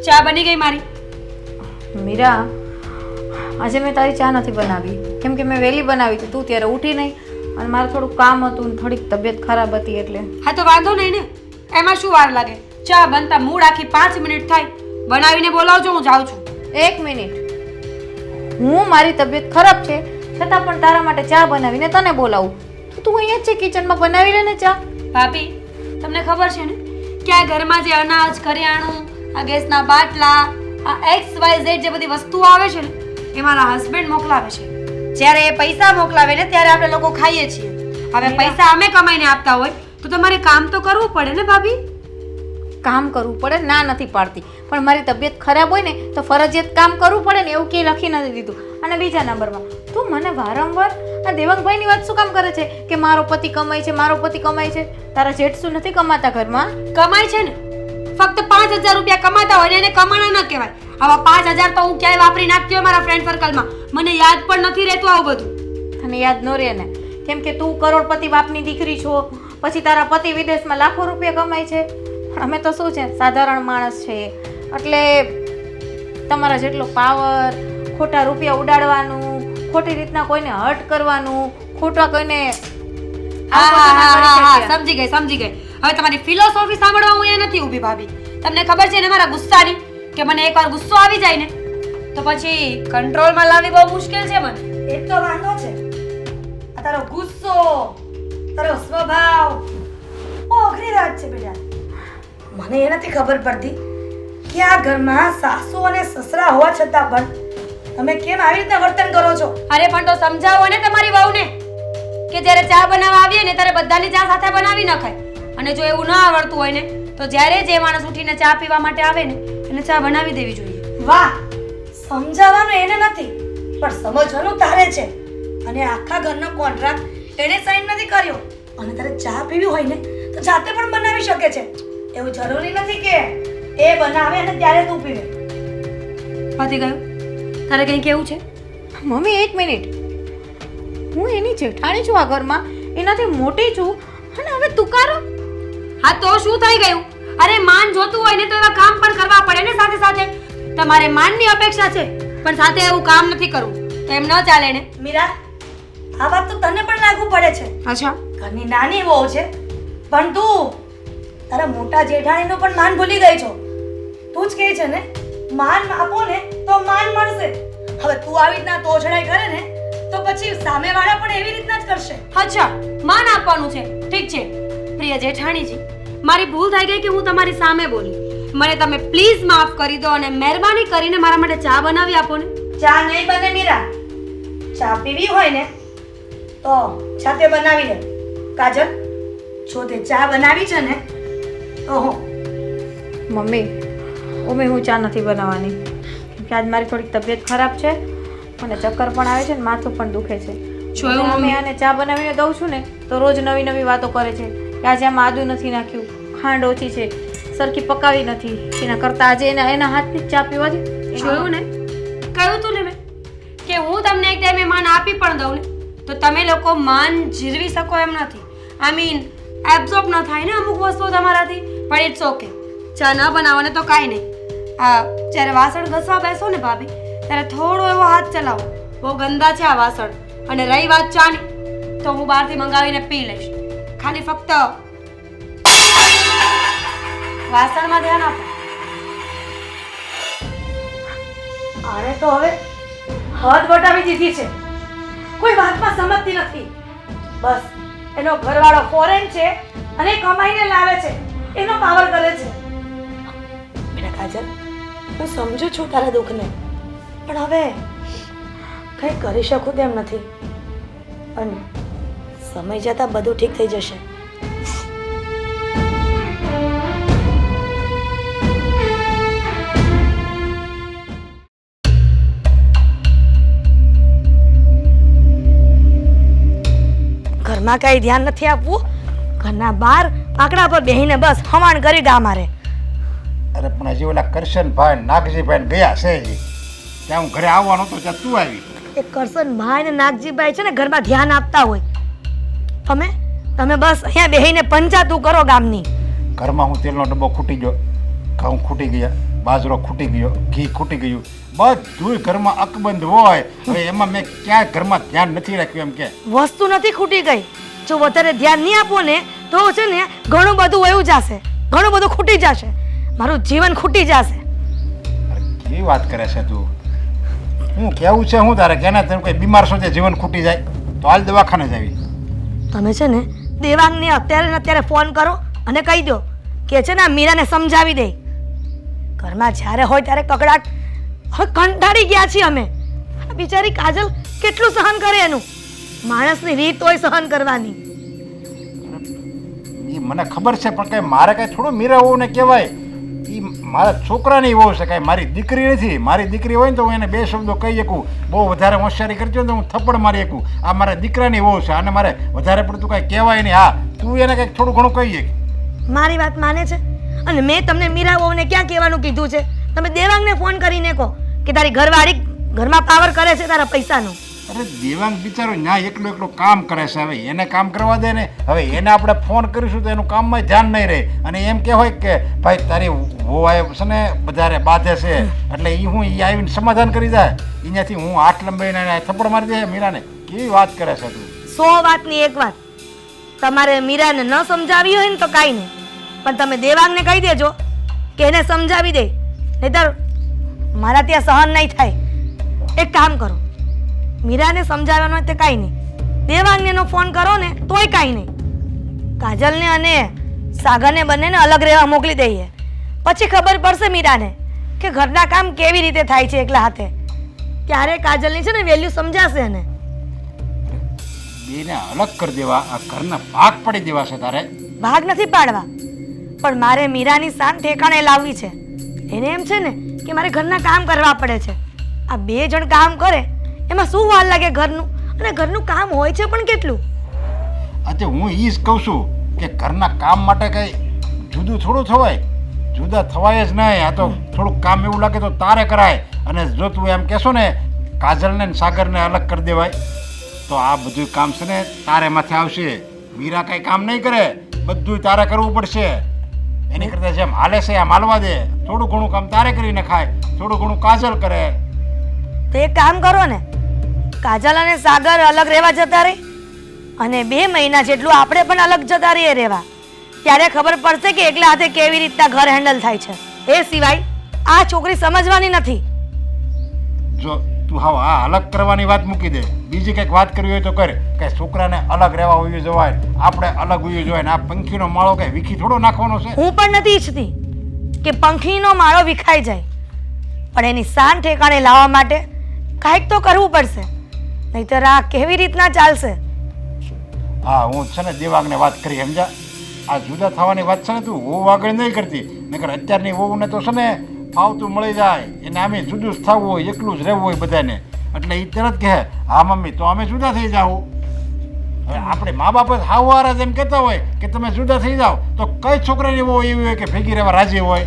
ચા બની ગઈ મારી. મીરા, આજે મેં તારી ચા નથી બનાવી કેમ કે મેં વહેલી બનાવી હતી, તું ત્યારે ઉઠી નહીં અને મારે થોડું કામ હતું ને થોડીક તબિયત ખરાબ હતી એટલે. હા તો વાંધો નહીં ને, એમાં શું વાર લાગે? ચા બનતા મૂળ આખી 5 મિનિટ થાય. બનાવીને બોલાવજો, હું જાઉં છું. 1 મિનિટ, હું મારી તબિયત ખરાબ છે છતાં પણ તારા માટે ચા બનાવીને તને બોલાવું. તું અહીંયા જ છે કિચનમાં, બનાવી લે ને ચા. ભાભી, તમને ખબર છે ને કે આ ઘરમાં જે અનાજ, કરિયાણું, આ ગેસના બાટલા, આ XYZ જે બધી વસ્તુઓ આવે છે ને એ મારા હસબન્ડ મોકલાવે છે. જ્યારે એ પૈસા મોકલાવે ને ત્યારે આપણે લોકો ખાઈએ છીએ. હવે પૈસા અમે કમાઈને આપતા હોય તો તમારે કામ તો કરવું પડે ને ભાભી. કામ કરવું પડે, ના નથી પાડતી, પણ મારી તબિયત ખરાબ હોય ને તો ફરજિયાત કામ કરવું પડે ને, એવું કંઈ લખી નથી દીધું. અને બીજા નંબરમાં તું મને વારંવાર આ દેવાંગભાઈની વાત શું કામ કરે છે કે મારો પતિ કમાય છે, મારો પતિ કમાય છે? તારા જેઠ શું નથી કમાતા ઘરમાં? કમાય છે ને, ફક્ત 5000 રૂપિયા કમાતા હોય ને એને કમાણા ન કહેવાય. આવા 5000 તો હું ક્યાંય વાપરી નાખતી હોય મારા ફ્રેન્ડ સર્કલમાં, મને યાદ પણ નથી રહેતું આવું બધું. તને યાદ ન રહે ને કેમ કે તું કરોડપતિ બાપની દીકરી છો, પછી તારા પતિ વિદેશમાં લાખો રૂપિયા કમાય છે. અમે તો શું છે, સાધારણ માણસ છે, એટલે તમારા જેટલો પાવર, ખોટા રૂપિયા ઉડાડવાનું, ખોટી રીતના કોઈને હર્ટ કરવાનું, ખોટા કોઈને સમજી ગઈ. હવે તમારી ફિલોસોફી સાંભળવા હું અહીંયા નથી ઊભી ભાભી. તમને ખબર છે ને મારા ગુસ્સાની, કે મને એકવાર ગુસ્સો આવી જાય ને તો પછી કંટ્રોલમાં લાવવી બહુ મુશ્કેલ છે મને. એ તો વાંધો છે, આ તારો ગુસ્સો, તારો સ્વભાવ બહુ અઘરી વાત છે બેટા. મને એ નથી ખબર પડતી કે આ ઘરમાં સાસુ અને સસરા હોવા છતાં પણ તમે કેમ આવી રીતના વર્તન કરો છો? અરે પણ તો સમજાવો ને તમારી વહુને કે જ્યારે ચા બનાવવા આવીએ ને ત્યારે બધાની ચા સાથે બનાવી નખાય. અને જો એવું ના આવડતું હોય ને તો જ્યારે જે માણસ ઉઠીને ચા પીવા માટે આવે ને એને ચા બનાવી દેવી જોઈએ. વાહ, સમજાવવાનું એને નથી પણ સમજવાનું તારે છે. અને આખા ઘરનો કોન્ટ્રાક્ટ એને સાઈન નથી કર્યો અને તારે ચા પીવી હોય ને તો જાતે પણ બનાવી શકે છે. એવું જરૂરી નથી કે એ બનાવે અને ત્યારે તું પીવે. પતી ગયું? તારે કંઈ કેવું છે? મમ્મી 1 મિનિટ, હું એની જેઠાણી છું આ ઘરમાં, એનાથી મોટી છું અને હવે તુકારો. હા તો શું થઈ ગયું? અરે માન જોતું હોય ને તો એવા કામ પણ કરવા પડે ને સાથે સાથે. તમારે માનની અપેક્ષા છે પણ સાથે એવું કામ નથી કરવું તો એમ ન ચાલે ને. મીરા, આ વાત તો તને પણ લાગુ પડે છે. અચ્છા, ઘરની નાની વહુ છે પણ તું તારા મોટા જેઠાણીનું પણ માન ભૂલી ગઈ છો. તું જ કહે છે ને માન આપો ને તો માન મળશે. હવે તું આવી રીતના તોછડાઈ કરે ને તો પછી સામેવાળા પણ એવી રીતના જ કરશે. અચ્છા, માન આપવાનું છે. ઠીક છે પ્રિય જેઠાણીજી, મારી ભૂલ થઈ ગઈ કે હું તમારી સામે બોલી. મને તમે પ્લીઝ માફ કરી દો અને મહેરબાની કરીને મારા માટે ચા બનાવી આપો ને. ચા નહીં બને મીરા, ચા પીવી હોય ને તો જાતે બનાવી લે. કાજલ, જો તે ચા બનાવી છે ને ઓહો. મમ્મી, ઓમે હું ચા નથી બનાવવાની કેમ કે આજ મારી થોડીક તબિયત ખરાબ છે અને ચક્કર પણ આવે છે ને માથું પણ દુખે છે. જોયું અમે મમ્મી? આને ચા બનાવીને દઉં છું ને તો રોજ નવી નવી વાતો કરે છે કે આજે આમાં આદુ નથી નાખ્યું, ખાંડ ઓછી છે, સરખી પકાવી નથી. એના કરતાં આજે એના હાથની જ ચા પીવા દે. જોયું ને, કહ્યું તું ને મેં કે હું તમને એક ટાઈમે માન આપી પણ દઉં ને તો તમે લોકો માન જીરવી શકો એમ નથી. આઈ મીન એબ્ઝોર્બ ન થાય ને અમુક વસ્તુઓ તમારાથી. પણ ઇટ્સ ઓકે, ચા ન બનાવો ને તો કાંઈ નહીં. જ્યારે વાસણ ઘસવા બેસો ને ભાભી ત્યારે થોડો એવો હાથ ચલાવો, બહુ ગંદા છે આ વાસણ. અને રહી વાત ચાની તો હું બહારથી મંગાવીને પી લઈશ. ખાલી ફક્ત વાસણમાં ધ્યાન આપો. આને તો હવે હદ વટાવી દીધી છે, કોઈ વાતમાં સમજતી નથી. બસ એનો ઘરવાળો ફોરેન છે અને કમાઈને લાવે છે, એનો પાવર કરે છે. બેટા કાજલ, હું સમજુ છું તારા દુઃખને પણ હવે કંઈ કરી શકું તેમ નથી. પણ સમય જતાં બધું ઠીક થઈ જશે. ઘરમાં કાંઈ ધ્યાન નથી આપવું, ઘરના બહાર આંકડા પર બેહીને બસ હવાણ કરી ગા મારે. અરે પણ હજી ઓલા કરશનભાઈ નાગજીભાઈ ગયા છે હજી, ત્યાં હું ઘરે આવવાનો હતો ત્યાં તું આવી. એ કરશનભાઈ ને નાગજીભાઈ છે ને ઘરમાં ધ્યાન આપતા હોય, તમે બસ અહીંયા બેહીને પંચાયતું કરો ગામની. ઘરમાં હું તેલનો ડબ્બો ખૂટી ગયો, ઘઉં ખૂટી ગયા, બાજરો ખૂટી ગયો, ઘી ખૂટી ગયું, બધું ઘરમાં અકબંધ હોય. હવે એમાં મેં ક્યાં ઘરમાં ધ્યાન નથી રાખ્યું એમ કે વસ્તુ નથી ખૂટી ગઈ. જો વધારે ધ્યાન નહીં આપો ને તો છે ને ઘણું બધું વયું જશે, ઘણું બધું ખૂટી જશે, મારું જીવન ખૂટી જશે. અરે કેવી વાત કરે છે તું? હું કેવું છે હું તારે કેને તને કોઈ બીમાર છો જે જીવન ખૂટી જાય તો હાલ દવાખાને જ આવી. તમે છે ને દેવાંગને અત્યારે ને અત્યારે ફોન કરો અને કહી દો કે છે ને આ મીરાને સમજાવી દે. ઘરમાં જ્યારે હોય ત્યારે કકડાટ. હવે કંટાળી ગયા છીએ અમે. આ બિચારી કાજલ કેટલું સહન કરે એનું. માણસની રીત હોય સહન કરવાની. એ મને ખબર છે પણ કઈ મારે કઈ થોડું મીરા હોવું ને કહેવાય. એ મારા છોકરાની વહુ છે, કાંઈ મારી દીકરી નથી. મારી દીકરી હોય ને તો હું એને 2 શબ્દો કહી શકું. બહુ વધારે હોશિયારી કરતી હોય ને તો હું થપ્પડ મારી શકું. આ મારા દીકરાની વહુ છે, આને મારે વધારે પડતું કાંઈ કહેવાય નહીં. હા, તું એને કંઈક થોડું ઘણું કહી શક. મારી વાત માને છે? અને મેં તમને મીરા વહુને ક્યાં કહેવાનું કીધું છે? તમે દેવાંગને ફોન કરીને કહો કે તારી ઘરવાળી ઘરમાં પાવર કરે છે તારા પૈસાનો. અરે દેવાંગ બિચારો ત્યાં એકલો કામ કરે છે. હવે એને કામ કરવા દે ને. હવે એને આપણે ફોન કરીશું તો એનું કામમાં ધ્યાન નહીં રહે. અને એમ કહેવાય કે ભાઈ તારી વહુ છે ને વધારે બાધે છે એટલે એ હું એ આવીને સમાધાન કરી જાય. અહીંયાથી હું હાથ લંબાઈને એને થપ્પડ મારી દે મીરાને. કેવી વાત કરે છે તું? 100 વાતની એક વાત. તમારે મીરાને ન સમજાવી હોય ને તો કાંઈ નહીં, પણ તમે દેવાંગને કહી દેજો કે એને સમજાવી દે, નહીંતર મારા ત્યાં સહન નહીં થાય. એક કામ કરો, મીરાને સમજાવવાનો હોય તો કાંઈ નહીં, દેવાંગને એનો ફોન કરો ને તોય કાંઈ નહીં. કાજલને અને સાગરને બંનેને અલગ રહેવા મોકલી દઈએ. પછી ખબર પડશે મીરાને કે ઘરના કામ કેવી રીતે થાય છે એકલા હાથે. ત્યારે કાજલની છે ને વેલ્યુ સમજાશે એને. બેને અલગ કરી દેવા, આ ઘરના ભાગ પડી દેવા છે તારે? ભાગ નથી પાડવા, પણ મારે મીરાની શાન ઠેકાણે લાવવી છે. એને એમ છે ને કે મારે ઘરના કામ કરવા પડે છે. આ 2 જણ કામ કરે એમાં શું વાર લાગે ઘરનું? અને ઘરનું કામ હોય છે પણ કેટલું. આજે હું એ જ કહું છું કે ઘરના કામ માટે કંઈ જુદું થોડું થવાય. જુદા થવાય જ નહીં. આ તો થોડુંક કામ એવું લાગે તો તારે કરાય. અને જો તું એમ કહેશો ને કાજલને ને સાગરને અલગ કરી દેવાય તો આ બધું કામ છે ને તારે માથે આવશે. મીરા કાંઈ કામ નહીં કરે, બધું તારે કરવું પડશે. એની કરતાં જેમ હાલે છે એમ હાલવા દે. થોડું ઘણું કામ તારે કરીને ખાય, થોડું ઘણું કાજલ કરે. તો એક કામ કરો ને, કાજલ અને સાગર અલગ રહેવા જતા રહે અને 2 મહિના જેટલું આપણે પણ અલગ જતા રહીએ રહેવા. ત્યારે ખબર પડશે કે એકલા હાથે કેવી રીતના ઘર હેન્ડલ થાય છે. એ સિવાય આ છોકરી સમજવાની નથી. જો તું હા આ અલગ કરવાની વાત મૂકી દે, બીજી કંઈક વાત કરવી હોય તો કર. કે છોકરાને અલગ રહેવા હોવી જવાય, આપણે અલગ હોવી જોઈએ. આ પંખીનો માળો કઈ વીખી થોડો નાખવાનો છે? હું પણ નથી ઈચ્છતી કે પંખીનો માળો વિખાઈ જાય, પણ એની શાન ઠેકાણે લાવવા માટે કાંઈક તો કરવું પડશે, નહીંતર આ કેવી રીતના ચાલશે? હા, હું છે ને દેવાંગને વાત કરી સમજા. આ જુદા થવાની વાત છે ને તું વહુ આગળ નહીં કરતી. નકર અત્યારની વહુને તો છે ને ફાવતું મળી જાય. એને આમે જુદું જ થવું હોય, એકલું જ રહેવું હોય બધાને. એટલે એ તરત કહે હા મમ્મી તો અમે જુદા થઈ જાઓ. હવે આપણે મા બાપ જ હાવવારા જેમ કહેતા હોય કે તમે જુદા થઈ જાઓ તો કઈ છોકરાની વહુ એવી હોય કે ભેગી રહેવા રાજી હોય?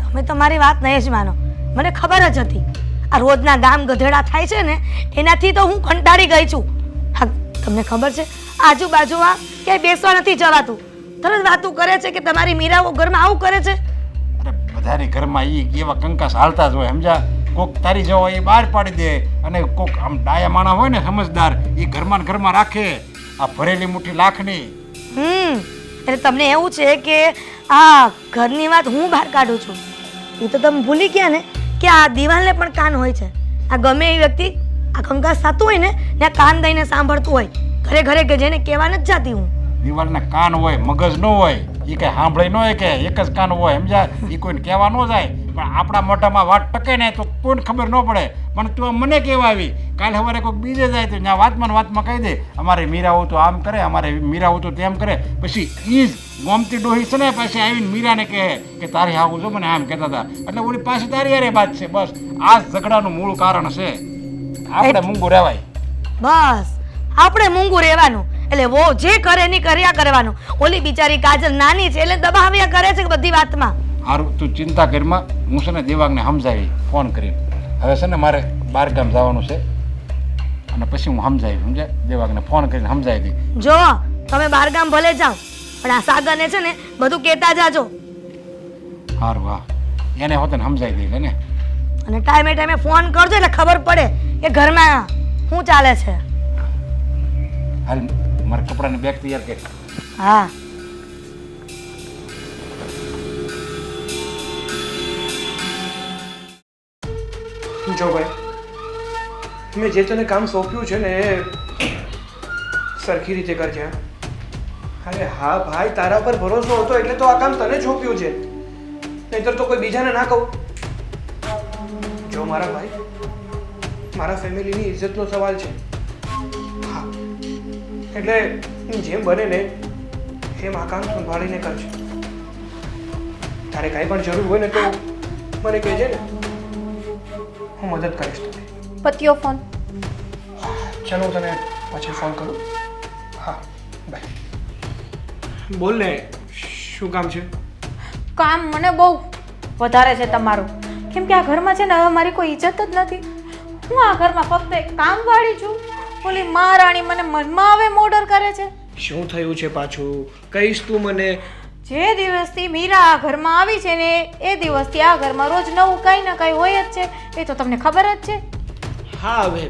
તમે તમારી વાત નહીં જ માનો, મને ખબર જ હતી. આ રોજના ગામ ગધેડા થાય છે ને એનાથી તો હું કંટાળી ગઈ છું. હા, તમને ખબર છે આજુબાજુમાં ક્યાંય બેસવા નથી જવાતું. તરત વાતું કરે છે કે તમારી મીરાઓ ઘરમાં આવું કરે છે. અરે બધાની ઘરમાં એવા કંકાસ હાલતા જ હોય સમજા. કોક તારી જવો એ બહાર પાડી દે અને કોક આમ ડાયા માણા હોય ને સમજદાર એ ઘરમાં ને ઘરમાં રાખે. આ ભરેલી મુઠ્ઠી લાખની. એટલે તમને એવું છે કે આ ઘરની વાત હું બહાર કાઢું છું. એ તો તમે ભૂલી ગયા ને કે આ દિવાલને પણ કાન હોય છે. આ ગમે એ વ્યક્તિ આ કંકાસ થતું હોય ને ત્યાં કાન દઈને સાંભળતું હોય. ઘરે ઘરે કે જેને કહેવા નથી જાતી હું. દિવાલના કાન હોય, મગજ ન હોય. એ કઈ સાંભળે ન હોય કે એક જ કાન હોય સમજા. એ કોઈને કહેવા ન જાય, પણ આપણા મોઢામાં વાત ટકે ને તો કોઈને ખબર ન પડે. પણ તું મને કહેવા આવી, કાલે સવારે કોઈક બીજે જાય તો ત્યાં વાતમાં કહી દે અમારે મીરાઓ તો આમ કરે, અમારે મીરાઓ તો તેમ કરે. પછી એ જ ગોમતી ડોહી છે ને પછી આવીને મીરાને કહે કે તારી આવું જો મને આમ કહેતા હતા. એટલે ઓલી પાછી તારી યારે વાત છે. બસ આ જ ઝઘડાનું મૂળ કારણ છે. આપણે મૂંગું રહેવાય. બસ આપણે મૂંગું રહેવાનું. એટલે વો જે કરે એની કર્યા કરવાનું. ઓલી બિચારી કાજલ નાની છે એટલે દબાવ્યા કરે છે બધી વાતમાં. સારું તું ચિંતા કરીમાં, હું છે ને દેવાંગને સમજાવી ફોન કરીને. હવે છે ને મારે બહારગામ જવાનું છે અને પછી હું સમજાવી સમજે દેવાંગને ફોન કરીને સમજાવી દઈ. જો તમે બહારગામ ભલે જાઓ પણ આ સાગરને છે ને બધું કહેતા જાજો. સારું હા, એને હોતે ને સમજાઈ દઈ લે ને. અને ટાઈમે ટાઈમે ફોન કરજો એટલે ખબર પડે કે ઘરમાં શું ચાલે છે. હાલ મારા કપડાની બેગ તૈયાર કરી. હા જો ભાઈ મેં જે તને કામ સોંપ્યું છે ને એ સરખી રીતે કરજે હા. અરે હા ભાઈ, તારા પર ભરોસો હતો એટલે તો આ કામ તને સોંપ્યું છે, નહીતર તો કોઈ બીજાને ના કહું. જો મારા ભાઈ, મારા ફેમિલીની ઇજ્જતનો સવાલ છે. હા એટલે જેમ બને ને એમ આ કામ સંભાળીને કરજે. તારે કાંઈ પણ જરૂર હોય ને તો મને કહેજે ને, હું મદદ કરીશ તને. પતિયો ફોન. ચાલો હું તને પછી ફોન કરું. હા બાય. બોલ ને, શું કામ છે? કામ મને બહુ વધારે છે તમારું, કેમ કે આ ઘરમાં છે ને હવે મારી કોઈ ઇજ્જત જ નથી. હું આ ઘરમાં ફક્ત એક કામવાળી છું. ઓલી મહારાણી મને મનમાં આવે મોર્ડર કરે છે. શું થયું છે પાછું? કહીશ તું મને? જે દિવસથી મીરા આ ઘરમાં આવી છે ને એ દિવસથી આ ઘરમાં રોજ નવું કંઈ ને કંઈ હોય જ છે, એ તો તમને ખબર જ છે. હા હવે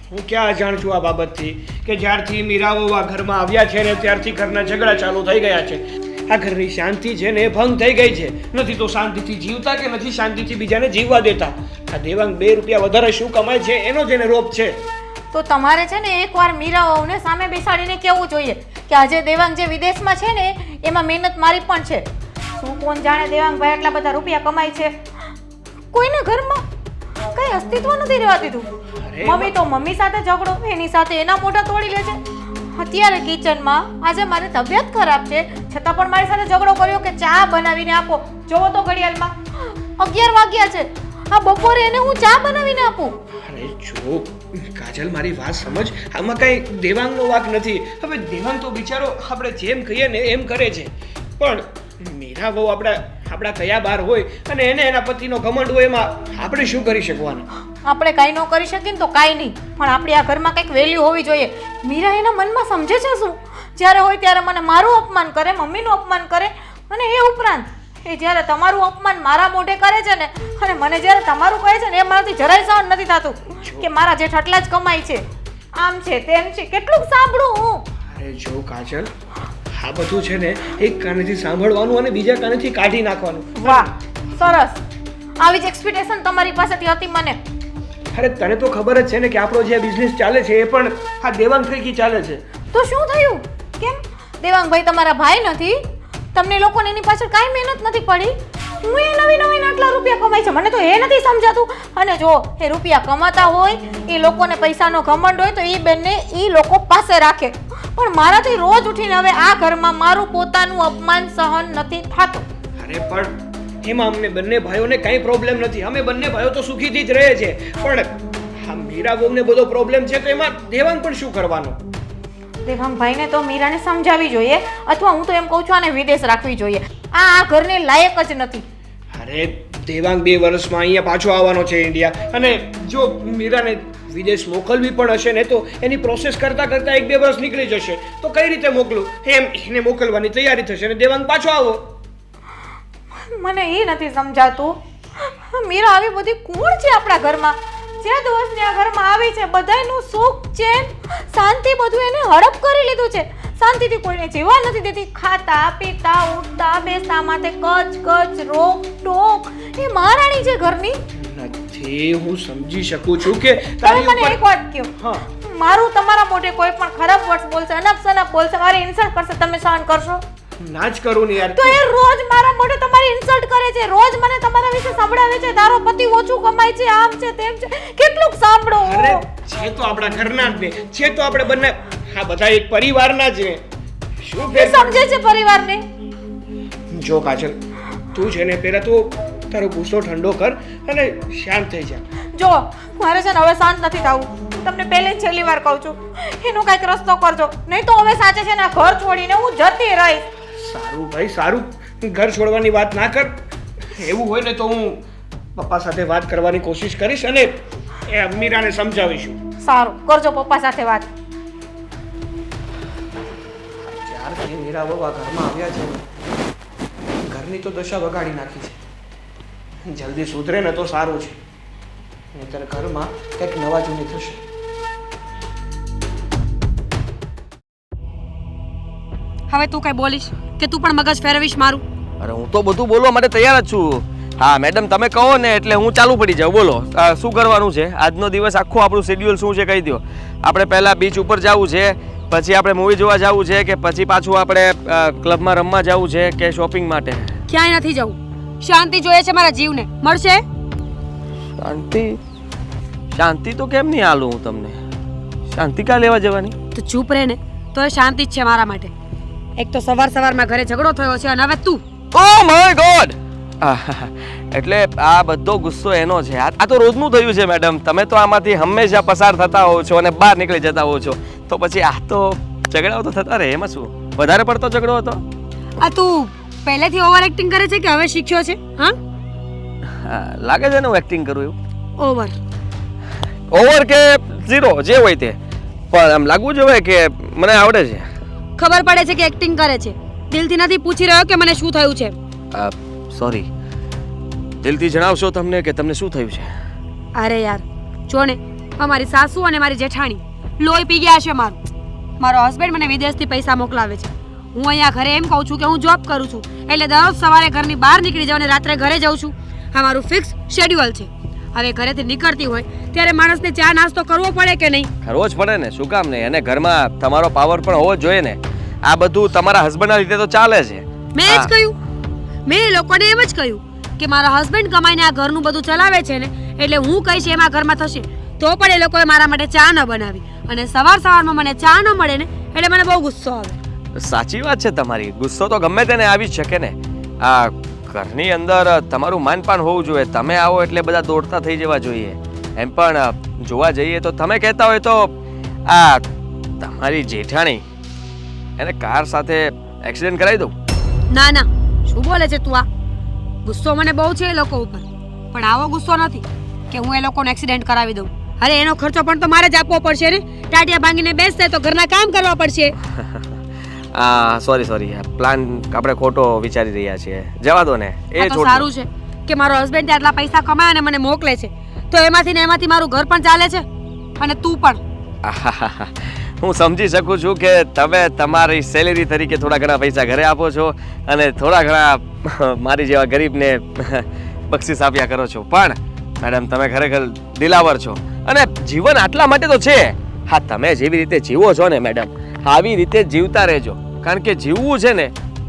હું ક્યાં અજાણ છું આ બાબતથી કે જ્યારથી મીરાઓ આ ઘરમાં આવ્યા છે ને ત્યારથી ઘરના ઝઘડા ચાલુ થઈ ગયા છે. આ ઘરની શાંતિ છે ને એ ભંગ થઈ ગઈ છે. નથી તો શાંતિથી જીવતા કે નથી શાંતિથી બીજાને જીવવા દેતા. આ દેવાંગ 2 રૂપિયા વધારે શું કમાય છે એનો જેને રોપ છે. તો તમારે છે ને એકવાર મીરાઓને સામે બેસાડીને કહેવું જોઈએ કે આજે દેવાંગ જે વિદેશમાં છે ને એમાં મહેનત મારી પણ છે. શું કોણ જાણે દેવાંગભાઈ આટલા બધા રૂપિયા કમાય છે, કોઈને ઘરમાં કઈ અસ્તિત્વ નથી રહેવા દીધું. મમ્મી તો મમ્મી સાથે ઝઘડો, એની સાથે એના મોઢા તોડી લે છે. અત્યારે કિચનમાં આજે મારી તબિયત ખરાબ છે છતાં પણ મારી સાથે ઝઘડો કર્યો કે ચા બનાવીને આપો. જોવો તો ઘડિયાળમાં 11 વાગ્યા છે. આ બપોરે એને હું ચા બનાવીને આપું? અરે જો કાજલ, મારી વાત સમજ. આમાં કઈ દેવાંગનો વાંક નથી. હવે દેવાંગ તો બિચારો આપણે જેમ કહીએ ને એમ કરે છે, પણ મીરા બહુ આપણા કયા બાર હોય અને એને એના પતિનો ઘમંડ હોય, એમાં આપણે શું કરી શકવાનું? આપણે કાંઈ ન કરી શકીએ ને તો કાંઈ નહીં, પણ આપણી આ ઘરમાં કંઈક વેલ્યુ હોવી જોઈએ. મીરા એના મનમાં સમજે છે શું? જ્યારે હોય ત્યારે મને મારું અપમાન કરે, મમ્મીનું અપમાન કરે, અને એ ઉપરાંત એ જ્યારે તમારું અપમાન મારા મોઢે કરે છે ને અને મને જ્યારે તમારું કહે છે ને એ મારાથી જરાય સહન નથી થતું કે મારા જેઠ આટલા જ કમાય છે, આમ છે તેમ છે. કેટલુંક સાંભળું હું? અરે જો કાજલ, આ બધું છે ને એક કાનેથી સાંભળવાનું અને બીજા કાનેથી કાઢી નાખવાનું. વાહ, સરસ. આવી જ એક્સપેક્ટેશન તમારી પાસેથી હતી મને. અરે તને તો ખબર જ છે ને કે આપણો જે બિઝનેસ ચાલે છે એ પણ આ દેવાંગ થકી ચાલે છે. તો શું થયું? કેમ દેવાંગભાઈ તમારા ભાઈ નથી? તમને લોકોને એની પાછળ કાંઈ મહેનત નથી પડી? હું એ નવી આટલા રૂપિયા કમાય છે, મને તો એ નથી સમજાતું. અને જો એ રૂપિયા કમાતા હોય, એ લોકોને પૈસાનો ઘમંડ હોય તો એ બેનને એ લોકો પાસે રાખે, પણ મારાથી રોજ ઉઠીને હવે આ ઘરમાં મારું પોતાનું અપમાન સહન નથી થતું. અરે પણ એમાં અમને બંને ભાઈઓને કાંઈ પ્રોબ્લેમ નથી. અમે બંને ભાઈઓ તો સુખીથી જ રહે છે, પણ આ મીરા બહુને બધો પ્રોબ્લેમ છે તો એમાં દેવાંગ પણ શું કરવાનો? દેવાંગભાઈને તો મીરાને સમજાવવી જોઈએ, અથવા હું તો એમ કહું છું આને વિદેશ રાખવી જોઈએ. આ ઘરને લાયક જ નથી. અરે દેવાંગ 2 વર્ષમાં અહીંયા પાછો આવવાનો છે ઇન્ડિયા, અને જો મીરાને વિદેશ મોકલવી પણ હશે ને તો એની પ્રોસેસ કરતાં 1-2 વર્ષ નીકળી જશે. તો કઈ રીતે મોકલું? એમ એને મોકલવાની તૈયારી થશે અને દેવાંગ પાછો આવો. મને એ નથી સમજાતું. મીરા આવી બધી કોણ છે આપણા ઘરમાં? જે દિવસની આ ઘરમાં આવી છે બધાયનું સુખ ચેન શાંતિ બધું એને હડપ કરી લીધું છે. શાંતિથી કોઈને જીવવા નથી દેતી. ખાતા પીતા ઉઠતા બેસતા માથે કચ કચ રોક ટોક. એ મહારાણી છે ઘરની. નથી, હું સમજી શકું છું કે તમે મને એક વાત કહો. હા, મારું તમારા મોઢે કોઈ પણ ખરાબ વર્ડ બોલશે, અનપસનપ બોલશે, મારી ઇન્સલ્ટ કરશે, તમે સહન કરશો? ના જ કરું ને યાર. તો એ રોજ મારા મોઢે તમારી ઇન્સલ્ટ કરે છે, રોજ મને તમારા વિશે સંભળાવે છે, તારો પતિ ઓછું કમાય છે, આમ છે તેમ છે. કેટલુંક સાંભળો. અરે છે તો આપણા ઘરના જ ને, છે તો આપણે બંને આ બધા એક પરિવારના જ ને. શું એ સમજે છે પરિવારને? જો કાજલ, તું છે ને પહેલા તો તારો ગુસ્સો ઠંડો કર અને શાંત થઈ જા. જો મારે છે ને હવે શાંત નથી થવું. તમને પહેલે જ છેલ્લી વાર કહું છું, એનો કાંઈક રસ્તો કરજો, નહીં તો હવે સાચે છે ને ઘર છોડીને હું જતી રહીશ. સારું ભાઈ સારું, ઘર છોડવાની વાત ના કર. એવું હોય ને તો હું પપ્પા સાથે વાત કરવાની કોશિશ કરીશ અને એ મીરાને સમજાવીશું. સારું, કરજો પપ્પા સાથે વાત. જ્યારથી મીરા બહુ આ ઘરમાં આવ્યા છે ઘરની તો દશા બગાડી નાખી છે. જલ્દી સુધરે ને તો સારું છે નહીંતર ઘરમાં કંઈક નવા જૂની થશે. હવે તું કઈ બોલીશ કે તું પણ મગજ ફેરવીશ મારું? અરે હું તો બધું બોલવા માટે તૈયાર જ છું. હા મેડમ તમે કહો ને એટલે હું ચાલુ પડી જાઉં. બોલો શું કરવાનું છે આજનો દિવસ આખો આપણું શેડ્યુલ શું છે કહી દો. આપણે પહેલાં બીચ ઉપર જવું છે, પછી આપણે મૂવી જોવા જવું છે, કે પછી પાછું આપણે ક્લબમાં રમવા જવું છે, કે શોપિંગ માટે? ક્યાંય નથી જવું. શાંતિ જોઈએ છે મારા જીવને. મળશે? શાંતિ? શાંતિ તો કેમ નહીં હાલું હું તમને? શાંતિ ક્યાં લેવા જવાની? તો ચૂપ રહે ને, તો એ શાંતિ જ છે મારા માટે. એક તો સવારમાં ઘરે ઝઘડો થયો છે અને હવે તું. Oh my God! એટલે આ બધો ગુસ્સો એનો છે. આ તો રોજનું થયું છે મેડમ. તમે તો આમાંથી હંમેશા પસાર થતા હોવ છો અને બહાર નીકળી જતા હોવ છો, તો પછી આ તો ઝઘડાઓ તો થતા રહે. એમાં શું વધારે પડતો ઝઘડો હતો? આ તું પહેલેથી ઓવર એક્ટિંગ કરે છે કે હવે શીખ્યો છે? હા, લાગે છે ને હું એક્ટિંગ કરું એવું? ઓવર. ઓવર કે ઝીરો જે હોય તે, પણ આમ લાગવું જોઈએ કે મને આવડે છે. ખબર પડે છે કે એક્ટિંગ કરે છે. દિલથી નથી પૂછી રહ્યો કે મને શું થયું છે. સોરી, દિલથી જણાવશો તમને કે તમને શું થયું છે? અરે યાર જો ને, અમારી સાસુ અને મારી જેઠાણી લોહી પી ગયા છે મારું. મારો હસબન્ડ મને વિદેશથી પૈસા મોકલાવે છે. હું અહીંયા ઘરે એમ કહું છું કે હું જોબ કરું છું, એટલે દરરોજ સવારે ઘરની બહાર નીકળી જાઉં અને રાત્રે ઘરે જાઉં છું. આ મારું ફિક્સ શેડ્યુઅલ છે. હવે ઘરેથી નીકળતી હોય ત્યારે માણસને ચા નાસ્તો કરવો પડે કે નહીં? કરવો જ પડે ને, શું કામ નહીં? અને ઘરમાં તમારો પાવર પણ હોવો જ જોઈએ ને. આ બધું તમારા હસબન્ડના લીધે તો ચાલે છે. મેં જ કહ્યું, મેં એ લોકોને એમ જ કહ્યું કે મારા હસબન્ડ કમાઈને આ ઘરનું બધું ચલાવે છે ને, એટલે હું કહીશ એમાં ઘરમાં થશે. તો પણ એ લોકોએ મારા માટે ચા ન બનાવી અને સવારમાં મને ચા ન મળે ને એટલે મને બહુ ગુસ્સો આવે. સાચી વાત છે તમારી. ગુસ્સો તો ગમે તેને આવી જ શકે ને. આ ઘરની અંદર તમારું માનપાન હોવું જોઈએ. તમે આવો એટલે બધા દોડતા થઈ જવા જોઈએ. એમ પણ જોવા જઈએ તો તમે કહેતા હોય તો આ તમારી જેઠાણી એને કાર સાથે એક્સિડન્ટ કરાવી દઉં? ના ના, શું બોલે છે તું? આ ગુસ્સો મને બહુ છે એ લોકો ઉપર, પણ આવો ગુસ્સો નથી કે હું એ લોકોને એક્સિડન્ટ કરાવી દઉં. અરે એનો ખર્ચો પણ તો મારે જ આપવો પડશે ને. ટાટિયા ભાંગીને બેસશે તો ઘરના કામ કરવા પડશે. સોરી પ્લાન આપણે ખોટો વિચારી રહ્યા છીએ. જવા દો ને. આ તો સારું છે કે મારો હસબન્ડ આટલા પૈસા કમાય અને મને મોકલે છે, તો એમાંથી ને એમાંથી મારું ઘર પણ ચાલે છે અને તું પણ. હું સમજી શકું છું કે તમે તમારી સેલેરી તરીકે થોડા ઘણા પૈસા ઘરે આપો છો અને થોડા ઘણા મારી જેવા ગરીબને બક્ષિસ આપ્યા કરો છો. પણ મેડમ તમે ખરેખર દિલાવર છો અને જીવન આટલા માટે તો છે. હા, તમે જેવી રીતે જીવો છો ને મેડમ, આવી રીતે જીવતા રહેજો. કારણ કે જીવવું છે ને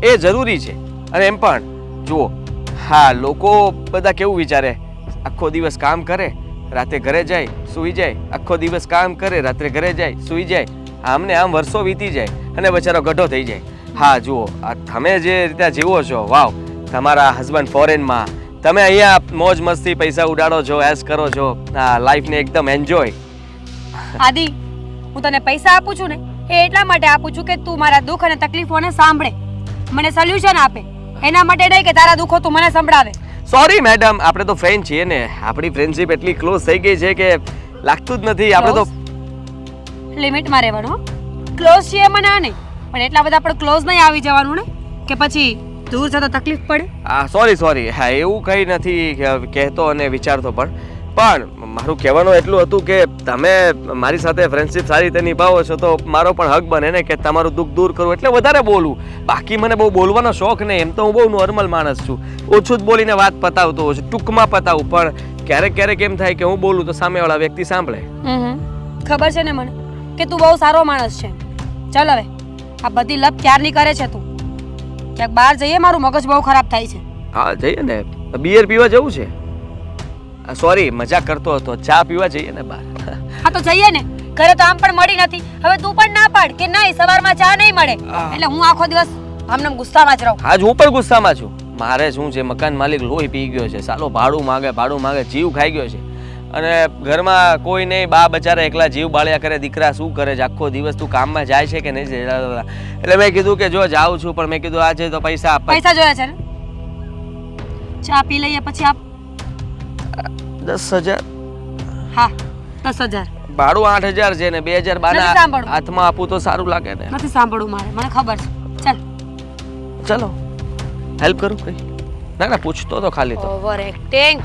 એ જરૂરી છે. અને એમ પણ જુઓ, હા લોકો બધા કેવું વિચારે, આખો દિવસ કામ કરે, રાતે ઘરે જાય સૂઈ જાય, આખો દિવસ કામ કરે, રાત્રે ઘરે જાય સૂઈ જાય, આમને આમ વર્ષો વીતી જાય અને બચારો ગઢો થઈ જાય. હા જુઓ, આ તમે જે રીતે જીવો છો, વાવ! તમારા હસબન્ડ ફોરેનમાં, તમે અહીંયા મોજ મસ્તી પૈસા ઉડાડો છો, એશ કરો છો, આ લાઈફને એકદમ એન્જોય. આદિ, હું તને પૈસા આપું છું ને એ એટલા માટે આપું છું કે તું મારા દુઃખ અને તકલીફોને સાંભળે, મને સોલ્યુશન આપે. એના માટે નહીં કે તારા દુઃખો તું મને સંભળાવે. સોરી મેડમ, આપણે તો ફ્રેન્ડ છીએ ને. આપણી ફ્રેન્ડશિપ એટલી ક્લોઝ થઈ ગઈ છે કે લાગતું જ નથી. આપણે તો લિમિટમાં રહેવાનું. ક્લોઝ છીએ મને આ નહીં, પણ એટલા બધા આપણે ક્લોઝ નહીં આવી જવાનું ને કે પછી દૂર જતા તકલીફ પડે. સોરી. હા, એવું કંઈ નથી કહેતો અને વિચારતો પણ મારું કહેવાનું એટલું હતું કે તમે મારી સાથે ફ્રેન્ડશિપ સારી રીતે નિભાવો છો તો મારો પણ હક બને ને કે તમારું દુઃખ દૂર કરું, એટલે વધારે બોલું. બાકી મને બહુ બોલવાનો શોખ નહીં. એમ તો હું બહુ નોર્મલ માણસ છું, ઓછું જ બોલીને વાત પતાવતો હોઉં છું, ટૂંકમાં પતાવું. પણ ક્યારેક એમ થાય કે હું બોલું તો સામેવાળા વ્યક્તિ સાંભળે. ખબર છે ને મને કે તું બહુ સારો માણસ છે. ચાલ હવે આ બધી લપ ક્યારની કરે છે તું? ક્યાંક બહાર જઈએ, મારું મગજ બહુ ખરાબ થાય છે. હા જઈએ ને, બિયર પીવા જવું છે. સોરી, મજાક કરતો હતો. ચા પીવા જઈએ ને બહાર. હા તો જઈએ ને. ઘરે તો આમ પણ મળી નથી. હવે તું પણ ના પાડ કે નહીં સવારમાં ચા નહીં મળે, એટલે હું આખો દિવસ આમને ગુસ્સામાં જ રહું. આજ હું પણ ગુસ્સામાં છું. મારે શું છે, મકાન માલિક લોહી પી ગયો છે, સાલો ભાડું માગે, જીવ ખાઈ ગયો છે. અને ઘરમાં કોઈ નહીં, બા બચારા એકલા જીવ બાળ્યા કરે. દીકરા શું કરે છે આખો દિવસ? તું કામમાં જાય છે કે નહીં જાય? એટલે મેં કીધું કે જો જાઉં છું, પણ મેં કીધું આજે તો પૈસા જોયા છે ને. ચા પી લઈએ પછી આપ. 10,000. હા 10,000. ભાડું 8,000 છે ને 2,000 બાના સાંભળવું. હાથમાં આપું તો સારું લાગે ને. નથી સાંભળવું મારે, મને ખબર છે. ચાલ ચલો હેલ્પ કરું કઈ. ના ના પૂછતો તો ખાલી તો ઓવર એક્ટિંગ